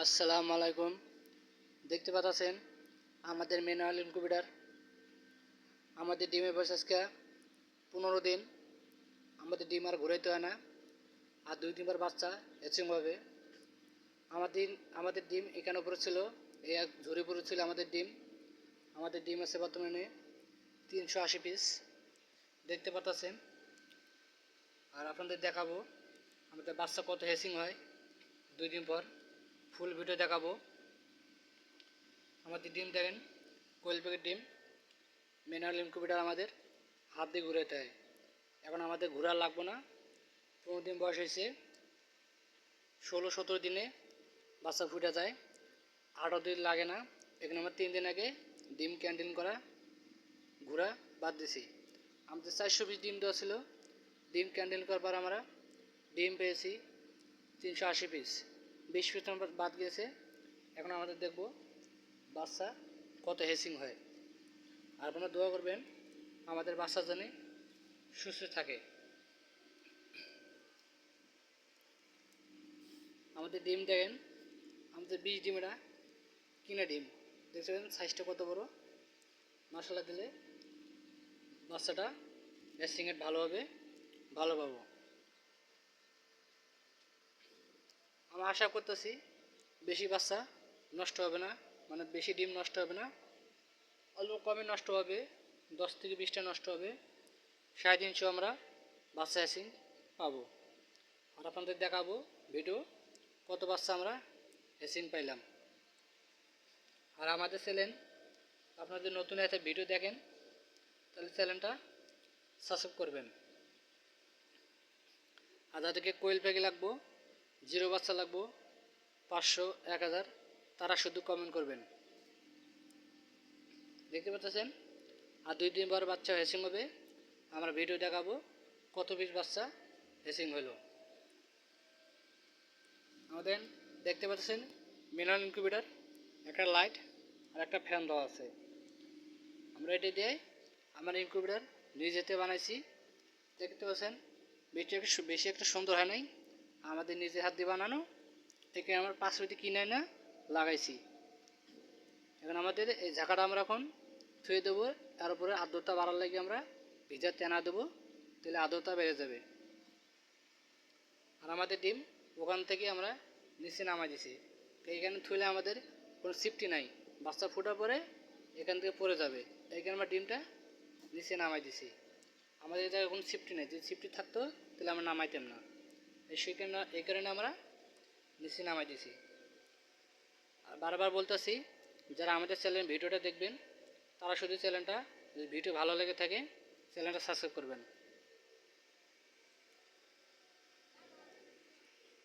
আসসালামু আলাইকুম। দেখতে পাচ্ছেন আমাদের ম্যানুয়াল ইনকিউবেটর। আমাদের ডিমের বয়স আজকে 15 দিন। আমাদের ডিম আর ঘুরাইতে হয় না, আর 2-3 বার বাচ্চা হ্যাচিং হবে। আমাদের ডিম এখানে উপরে ছিল, এই এক ঝুড়ি পড়ে ছিল আমাদের ডিম। আমাদের ডিম আছে বর্তমানে 380 পিস, দেখতে পাচ্ছেন। আর আপনাদের দেখাবো আমাদের বাচ্চা কত হ্যাচিং হয় 2 দিন পর। ফুল ভিডিও দেখাবো। আমাদের ডিম দেখেন, কোয়েল প্যাকেট ডিম। ম্যানুয়াল ইনকিউবেটর আমাদের হাত দিয়ে ঘুরাতে হয়। এখন আমাদের ঘোরা লাগবে না। 15 দিন বয়স হয়েছে, 16-17 দিনে বাচ্চা ফুটে যায়। 18 দিন লাগে না। এখানে আমরা 3 দিন আগে ডিম ক্যান্ডিল করা ঘোরা বাদ দিছি। আমাদের 400 পিস ডিম দেওয়া ছিল। ডিম ক্যান্ডিল করার পর আমরা ডিম পেয়েছি 380 পিস। 20 পিস নম্বর বাদ গিয়েছে। এখন আমাদের দেখব বাচ্চা কত হ্যাচিং হয়। আর আপনারা দোয়া করবেন আমাদের বাচ্চা যেন সুস্থ থাকে। আমাদের ডিম দেখেন, আমাদের 20 ডিম, এটা কিনা ডিম। দেখছেন সাইজটা কত বড়। মশলা দিলে বাচ্চাটা হ্যাচিংয়ে ভালো হবে, ভালো পাবো। আমি আশা করতেছি বেশি বাচ্চা নষ্ট হবে না, মানে বেশি ডিম নষ্ট হবে না, অল্প কমে নষ্ট হবে। 10 থেকে 20টা নষ্ট হবে। 350 আমরা বাচ্চা হ্যাচিং পাবো। আর আপনাদের দেখাবো ভিডিও কত বাচ্চা আমরা হ্যাচিং পাইলাম। আর আমাদের চ্যানেল আপনাদের নতুন একটা ভিডিও দেখেন, তাহলে চ্যানেলটা সাবস্ক্রাইব করবেন। আর যাদেরকে কোয়েল প্যাকে লাগবো, জিরো বাচ্চা লাগবো, 500, 1000, তারা শুধু কমেন্ট করবেন। দেখতে পাচ্ছেন। আর 2 দিন পর বাচ্চা হ্যাচিং হবে। আমরা ভিডিও দেখাবো কত পিস বাচ্চা হ্যাচিং হলো। আমাদের দেখতে পাচ্ছেন ম্যানুয়াল ইনকিউবেটর, একটা লাইট আর একটা ফ্যান দেওয়া আছে। আমরা এটি দিয়ে আমার ইনকিউবেটর নিজেতে বানাইছি। দেখতে পাচ্ছেন বেশি একটা সুন্দর হয় নাই, আমাদের নিজের হাত দিয়ে বানানো। এখানে আমার 5 মিনিট কিনে না লাগাইছি। এখন আমাদের এই ঝাঁকাটা আমরা এখন থুয়ে দেবো। তার উপরে আর্দ্রতা বাড়ার লাগে আমরা ভিজা তেনা দেবো, তাহলে আর্দ্রতা বেড়ে যাবে। আর আমাদের ডিম ওখান থেকে আমরা নিচে নামাই দিছি। তো এখানে থুলে আমাদের কোনো সিফটি নাই, বাচ্চা ফোটার পরে এখান থেকে পড়ে যাবে। এইখানে আমরা ডিমটা নিচে নামাই দিছি। আমাদের এই জায়গায় কোনো সিফটি নেই, যদি সিফটি থাকতো তাহলে আমরা নামাইতাম না। এই কারণে আমরা নিচে নামাই দিছি। আর বারবার বলতেছি, যারা আমাদের চ্যানেল ভিডিওটা দেখবেন তারা শুধু চ্যানেলটা, যদি ভিডিও ভালো লেগে থাকে চ্যানেলটা সাবস্ক্রাইব করবেন।